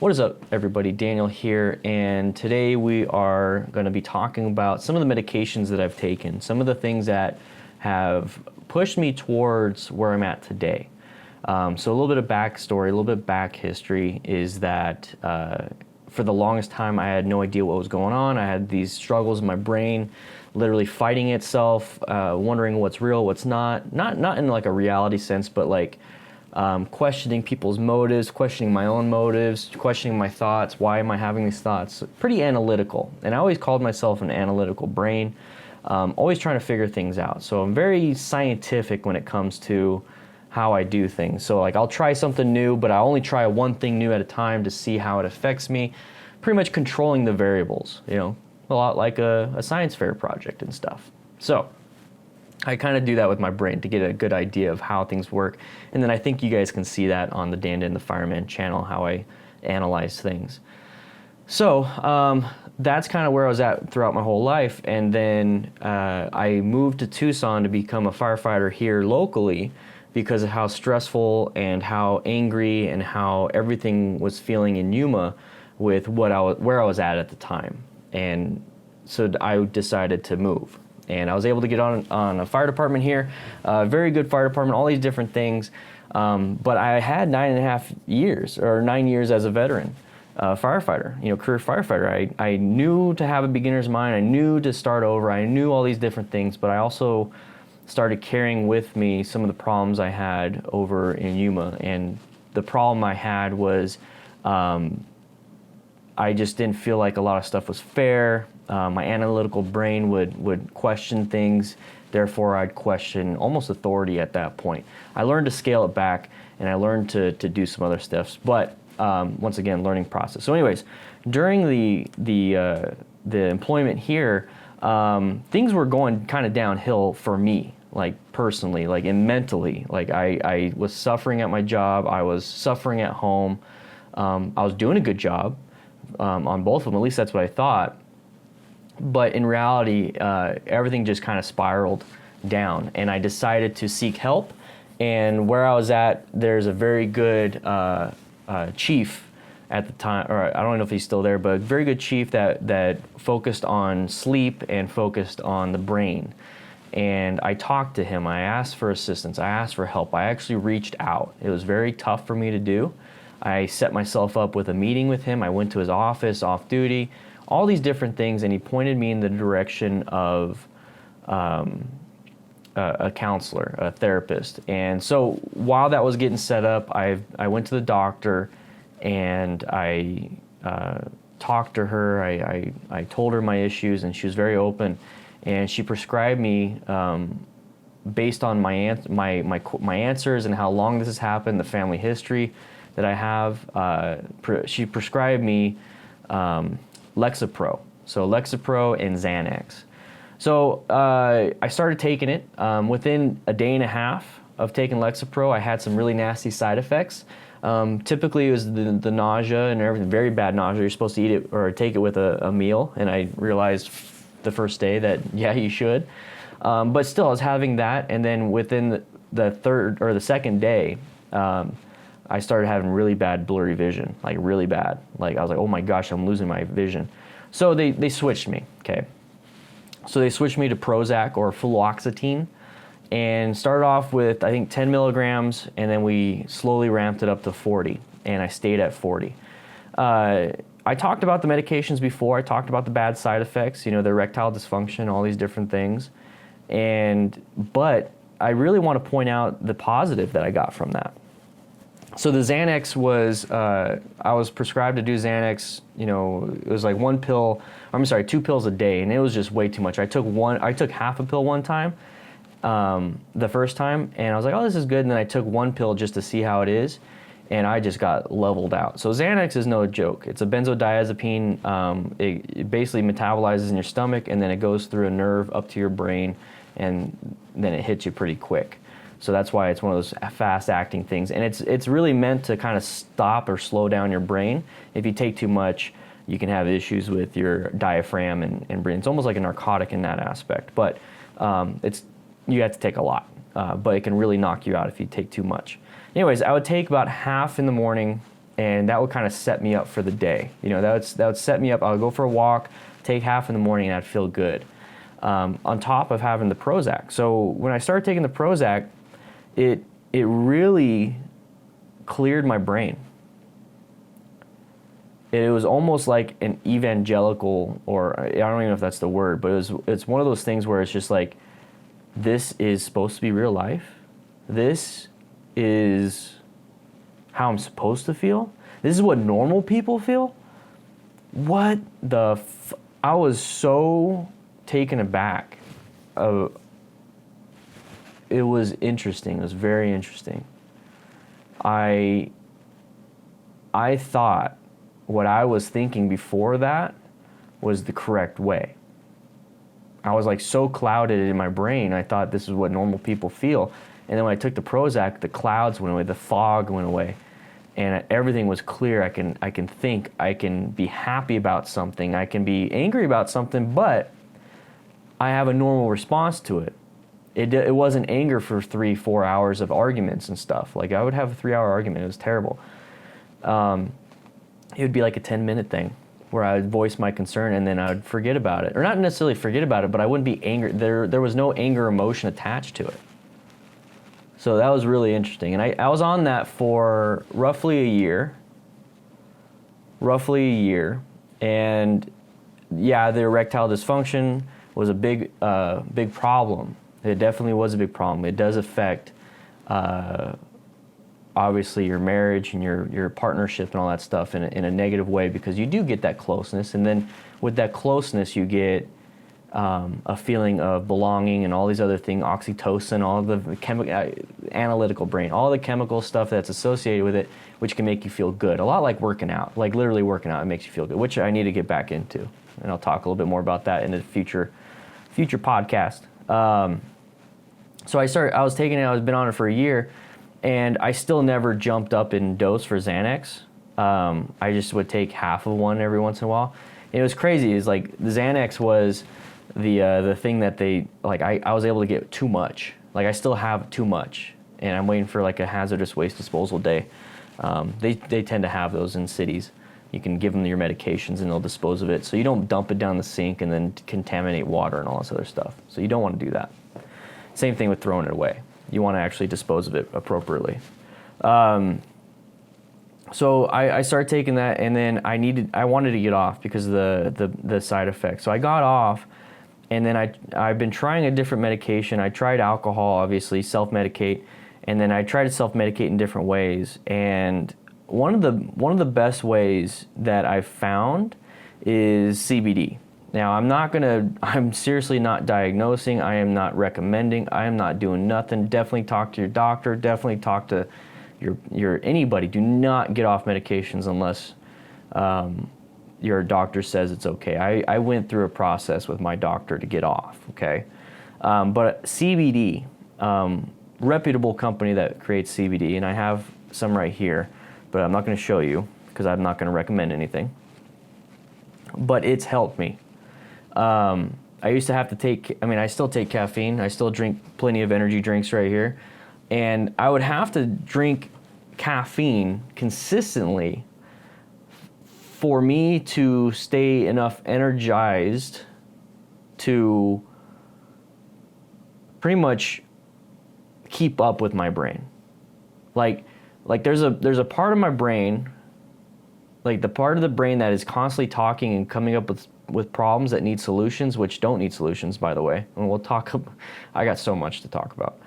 What is up, everybody? Daniel here, and today we are going to be talking about some of the medications that I've taken, some of the things that have pushed me towards where I'm at today. So a little bit of backstory, a little bit of back history is that for the longest time I had no idea what was going on. I had these struggles in my brain, literally fighting itself, wondering what's real, what's not in like a reality sense, but like questioning people's motives, questioning my own motives, questioning my thoughts. Why am I having these thoughts? Pretty analytical. And I always called myself an analytical brain, always trying to figure things out. So I'm very scientific when it comes to how I do things. So like I'll try something new, but I only try one thing new at a time to see how it affects me. Pretty much controlling the variables, you know, a lot like a science fair project and stuff. So I kind of do that with my brain to get a good idea of how things work. And then I think you guys can see that on the Dan Dan the Fireman channel, how I analyze things. So that's kind of where I was at throughout my whole life. And then I moved to Tucson to become a firefighter here locally because of how stressful and how angry and how everything was feeling in Yuma with where I was at the time. And so I decided to move. And I was able to get on a fire department here, very good fire department, all these different things. But I had 9.5 years, or 9 years as a veteran firefighter, you know, career firefighter. I knew to have a beginner's mind. I knew to start over. I knew all these different things, but I also started carrying with me some of the problems I had over in Yuma. And the problem I had was I just didn't feel like a lot of stuff was fair. My analytical brain would question things, therefore I'd question almost authority at that point. I learned to scale it back, and I learned to do some other stuff, but once again, learning process. So anyways, during the employment here, things were going kind of downhill for me, like personally, like and mentally. Like I was suffering at my job, I was suffering at home. I was doing a good job on both of them, at least that's what I thought. But in reality, everything just kind of spiraled down, and I decided to seek help. And where I was at, there's a very good chief at the time, or I don't know if he's still there, but a very good chief that focused on sleep and focused on the brain. And I talked to him. I asked for assistance. I asked for help. I actually reached out. It was very tough for me to do. I set myself up with a meeting with him. I went to his office off duty, all these different things, and he pointed me in the direction of a counselor, a therapist. And so while that was getting set up, I went to the doctor and I talked to her. I told her my issues, and she was very open, and she prescribed me based on my answers and how long this has happened, the family history that I have. She prescribed me Lexapro. So Lexapro and Xanax. So I started taking it. Within a day and a half of taking Lexapro, I had some really nasty side effects. Typically it was the nausea and everything, very bad nausea. You're supposed to eat it or take it with a meal, and I realized the first day that, yeah, you should. But still, I was having that, and then within the third or the second day, I started having really bad blurry vision, like really bad. Like I was like, oh my gosh, I'm losing my vision. So they switched me, okay? So they switched me to Prozac or fluoxetine, and started off with, I think, 10 milligrams, and then we slowly ramped it up to 40, and I stayed at 40. I talked about the medications before. I talked about the bad side effects, you know, the erectile dysfunction, all these different things. But I really want to point out the positive that I got from that. So the Xanax was, I was prescribed to do Xanax, you know, it was like 2 pills a day, and it was just way too much. I took half a pill one time, the first time, and I was like, oh, this is good, and then I took 1 pill just to see how it is, and I just got leveled out. So Xanax is no joke. It's a benzodiazepine. It basically metabolizes in your stomach, and then it goes through a nerve up to your brain, and then it hits you pretty quick. So that's why it's one of those fast-acting things. And it's really meant to kind of stop or slow down your brain. If you take too much, you can have issues with your diaphragm and brain. It's almost like a narcotic in that aspect. But you have to take a lot. But it can really knock you out if you take too much. Anyways, I would take about half in the morning and that would kind of set me up for the day. That would set me up. I would go for a walk, take half in the morning, and I'd feel good. On top of having the Prozac. So when I started taking the Prozac, it really cleared my brain. It was almost like an evangelical, or I don't even know if that's the word, but it's one of those things where it's just like, this is supposed to be real life. This is how I'm supposed to feel. This is what normal people feel. What the I was so taken aback. It was interesting. It was very interesting. I thought what I was thinking before that was the correct way. I was like so clouded in my brain, I thought this is what normal people feel. And then when I took the Prozac, the clouds went away, the fog went away, and everything was clear. I can think, I can be happy about something, I can be angry about something, but I have a normal response to it. It wasn't anger for 3-4 hours of arguments and stuff. Like, I would have a 3-hour argument. It was terrible. It would be like a 10-minute thing where I would voice my concern and then I would forget about it. Or not necessarily forget about it, but I wouldn't be angry. There was no anger emotion attached to it. So that was really interesting. And I was on that for roughly a year. And yeah, the erectile dysfunction was a big problem. It definitely was a big problem. It does affect, obviously, your marriage and your partnership and all that stuff in a negative way, because you do get that closeness, and then with that closeness you get a feeling of belonging and all these other things, oxytocin, all the analytical brain, all the chemical stuff that's associated with it, which can make you feel good. A lot like working out, like literally working out, it makes you feel good, which I need to get back into, and I'll talk a little bit more about that in a future podcast. So I was taking it, I've been on it for a year, and I still never jumped up in dose for Xanax. I just would take half of one every once in a while. And it was crazy. It's like the Xanax was the thing that they, like, I was able to get too much. Like, I still have too much, and I'm waiting for like a hazardous waste disposal day. They tend to have those in cities. You can give them your medications and they'll dispose of it. So you don't dump it down the sink and then contaminate water and all this other stuff. So you don't want to do that. Same thing with throwing it away. You want to actually dispose of it appropriately. So I started taking that, and then I wanted to get off because of the side effects. So I got off, and then I've been trying a different medication. I tried alcohol, obviously, self-medicate, and then I tried to self-medicate in different ways. And one of the best ways that I've found is CBD. Now, I'm seriously not diagnosing, I am not recommending, I am not doing nothing. Definitely talk to your doctor, definitely talk to your anybody. Do not get off medications unless your doctor says it's okay. I went through a process with my doctor to get off, okay? But CBD, reputable company that creates CBD, and I have some right here, but I'm not gonna show you because I'm not gonna recommend anything. But it's helped me. I used to have to I still take caffeine. I still drink plenty of energy drinks right here. And I would have to drink caffeine consistently for me to stay enough energized to pretty much keep up with my brain. Like there's a part of my brain, like the part of the brain that is constantly talking and coming up with problems that need solutions, which don't need solutions, by the way. And I got so much to talk about.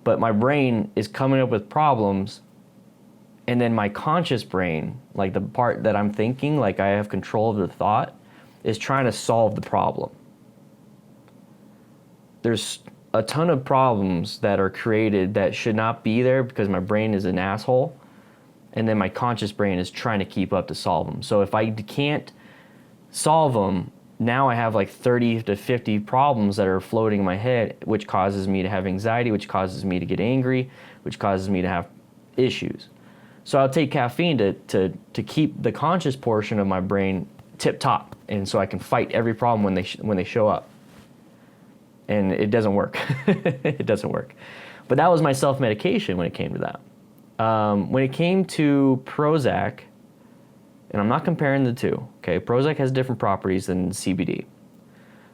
But my brain is coming up with problems, and then my conscious brain, like the part that I'm thinking, like I have control of the thought, is trying to solve the problem. There's a ton of problems that are created that should not be there because my brain is an asshole, and then my conscious brain is trying to keep up to solve them. So if I can't solve them, now I have like 30 to 50 problems that are floating in my head, which causes me to have anxiety, which causes me to get angry, which causes me to have issues. So I'll take caffeine to keep the conscious portion of my brain tip top, and so I can fight every problem when they show up. And it doesn't work. It doesn't work. But that was my self-medication when it came to that. When it came to Prozac, and I'm not comparing the two, okay? Prozac has different properties than CBD.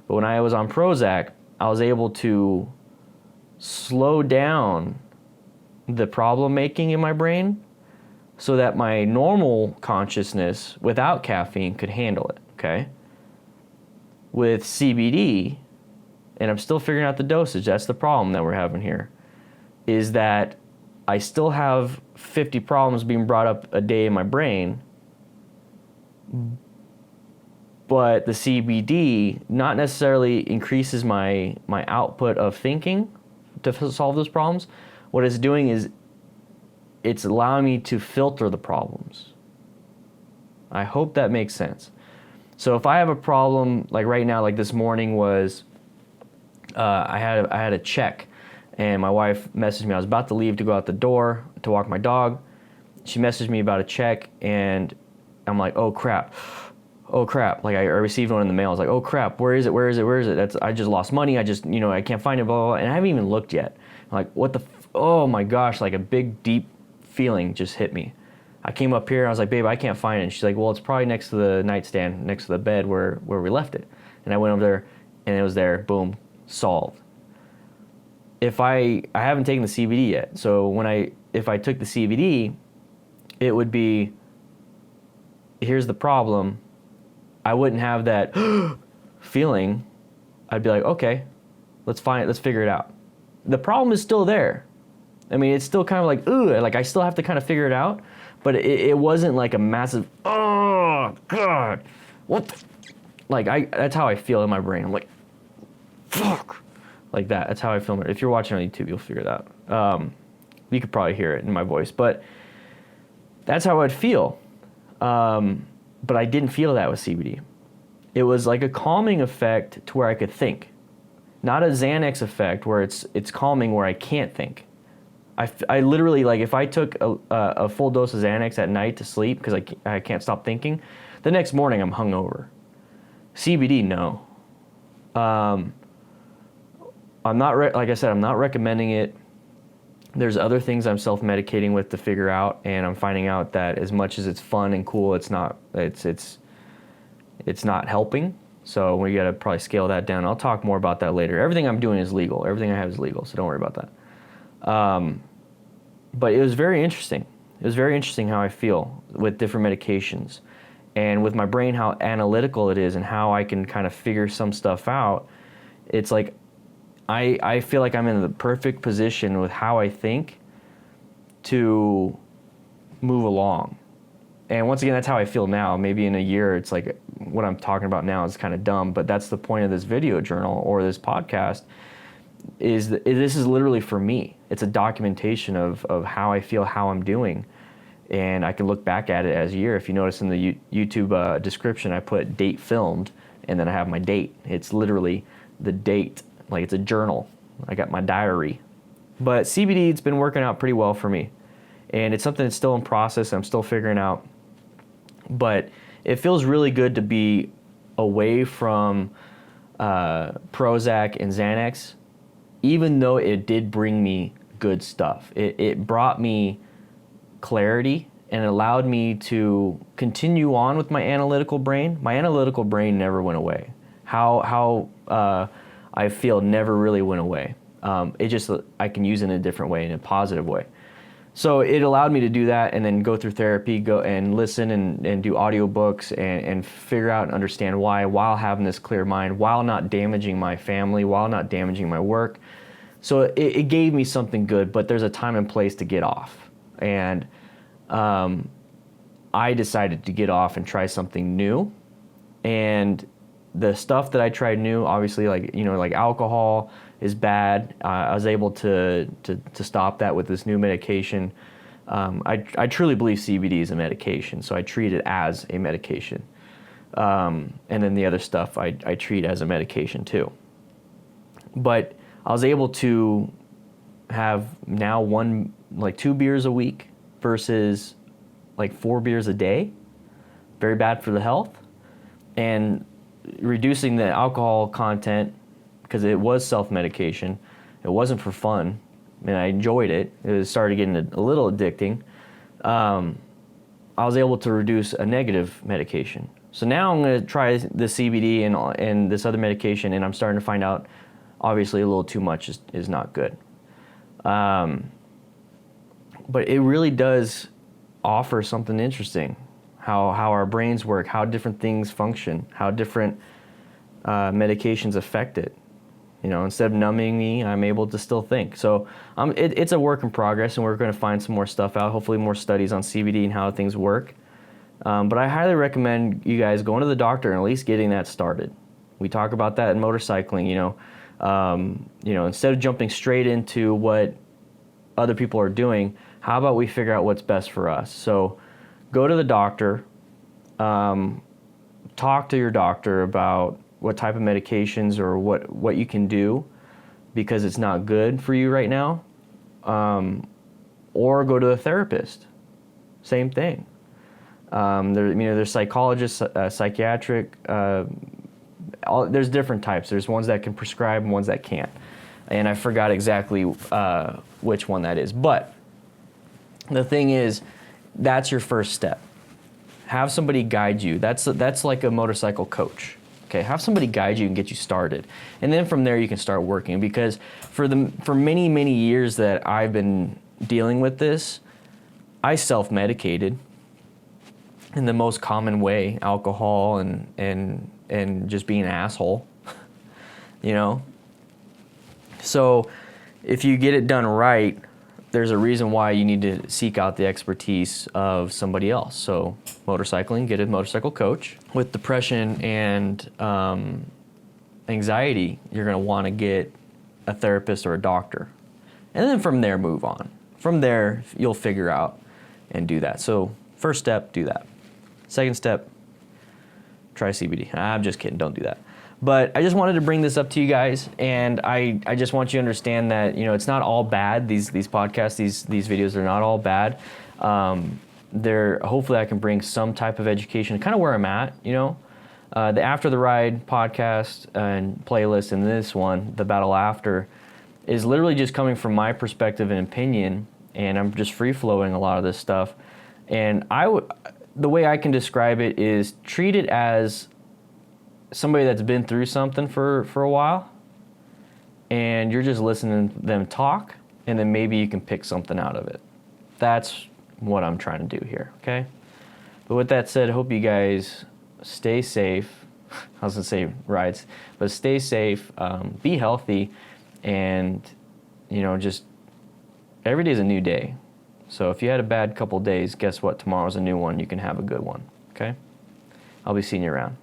But when I was on Prozac, I was able to slow down the problem making in my brain so that my normal consciousness without caffeine could handle it, okay? With CBD, and I'm still figuring out the dosage, that's the problem that we're having here, is that I still have 50 problems being brought up a day in my brain, but the CBD not necessarily increases my output of thinking to solve those problems. What it's doing is it's allowing me to filter the problems. I hope that makes sense. So if I have a problem, like right now, like this morning was, I had a check, and my wife messaged me. I was about to leave to go out the door to walk my dog. She messaged me about a check, and I'm like, oh crap. Like I received one in the mail. I was like, oh crap, where is it? I just lost money. I can't find it, blah, blah, blah. And I haven't even looked yet. I'm like, what the, oh my gosh, like a big, deep feeling just hit me. I came up here, I was like, babe, I can't find it. And she's like, well, it's probably next to the nightstand, next to the bed where we left it. And I went over there, and it was there, boom, solved. If I haven't taken the CBD yet, so if I took the CBD, it would be, here's the problem. I wouldn't have that feeling. I'd be like, okay, let's figure it out. The problem is still there. I mean, it's still kind of like, ooh, like I still have to kind of figure it out, but it wasn't like a massive, oh God, what the, like that's how I feel in my brain. I'm like, fuck, like that. That's how I feel. If you're watching on YouTube, you'll figure that out. You could probably hear it in my voice, but that's how I'd feel. But I didn't feel that with CBD. It was like a calming effect to where I could think, not a Xanax effect where it's calming where I can't think. I literally, like if I took a full dose of Xanax at night to sleep because I can't stop thinking, the next morning I'm hungover. CBD, no. I'm not like I said, I'm not recommending it. There's other things I'm self-medicating with to figure out, and I'm finding out that as much as it's fun and cool, it's not helping. So we got to probably scale that down. I'll talk more about that later. Everything I'm doing is legal. Everything I have is legal, so don't worry about that. But it was very interesting. It was very interesting how I feel with different medications, and with my brain, how analytical it is and how I can kind of figure some stuff out. It's like I feel like I'm in the perfect position with how I think to move along. And once again, that's how I feel now. Maybe in a year, it's like what I'm talking about now is kind of dumb, but that's the point of this video journal or this podcast, is that this is literally for me. It's a documentation of how I feel, how I'm doing. And I can look back at it as a year. If you notice in the YouTube description, I put date filmed, and then I have my date. It's literally the date. Like it's a journal. I got my diary. But CBD, it's been working out pretty well for me. And it's something that's still in process. I'm still figuring out. But it feels really good to be away from Prozac and Xanax, even though it did bring me good stuff. It brought me clarity, and it allowed me to continue on with my analytical brain. My analytical brain never went away. How I feel never really went away. It just, I can use it in a different way, in a positive way. So it allowed me to do that, and then go through therapy, go and listen and do audiobooks and figure out and understand why, while having this clear mind, while not damaging my family, while not damaging my work. So it gave me something good, but there's a time and place to get off. And I decided to get off and try something new. And the stuff that I tried new, obviously, like alcohol is bad. I was able to stop that with this new medication. I truly believe CBD is a medication, so I treat it as a medication. And then the other stuff I treat as a medication too. But I was able to have now 2 beers a week versus 4 beers a day. Very bad for the health. And reducing the alcohol content, because it was self-medication. It wasn't for fun, and I enjoyed it. It started getting a little addicting. I I was able to reduce a negative medication. So now I'm going to try the CBD and this other medication, and I'm starting to find out, obviously, a little too much is not good. But it really does offer something interesting, how our brains work, how different things function, how different medications affect it. You know, instead of numbing me, I'm able to still think. So it's a work in progress, and we're going to find some more stuff out, hopefully more studies on CBD and how things work. But I highly recommend you guys going to the doctor and at least getting that started. We talk about that in motorcycling, instead of jumping straight into what other people are doing, how about we figure out what's best for us? So go to the doctor, talk to your doctor about what type of medications or what you can do because it's not good for you right now, or go to a therapist. Same thing. There's psychologists, psychiatric. There's different types. There's ones that can prescribe and ones that can't. And I forgot exactly which one that is. But the thing is, that's your first step. Have somebody guide you. That's like a motorcycle coach. Okay, have somebody guide you and get you started. And then from there you can start working, because for many, many years that I've been dealing with this, I self-medicated in the most common way, alcohol and just being an asshole, So if you get it done right, there's a reason why you need to seek out the expertise of somebody else. So motorcycling, get a motorcycle coach. With depression and anxiety, you're gonna wanna get a therapist or a doctor. And then from there, move on. From there, you'll figure out and do that. So first step, do that. Second step, try CBD. I'm just kidding, don't do that. But I just wanted to bring this up to you guys, and I just want you to understand that, it's not all bad. These podcasts, these videos are not all bad. Hopefully I can bring some type of education, kind of where I'm at, The After the Ride podcast and playlist, and this one, The Battle After, is literally just coming from my perspective and opinion, and I'm just free-flowing a lot of this stuff. And the way I can describe it is treat it as somebody that's been through something for a while, and you're just listening to them talk, and then maybe you can pick something out of it. That's what I'm trying to do here, okay? But with that said, I hope you guys stay safe. I was gonna say rides, but stay safe, be healthy, and just every day is a new day. So if you had a bad couple days, guess what? Tomorrow's a new one. You can have a good one, okay? I'll be seeing you around.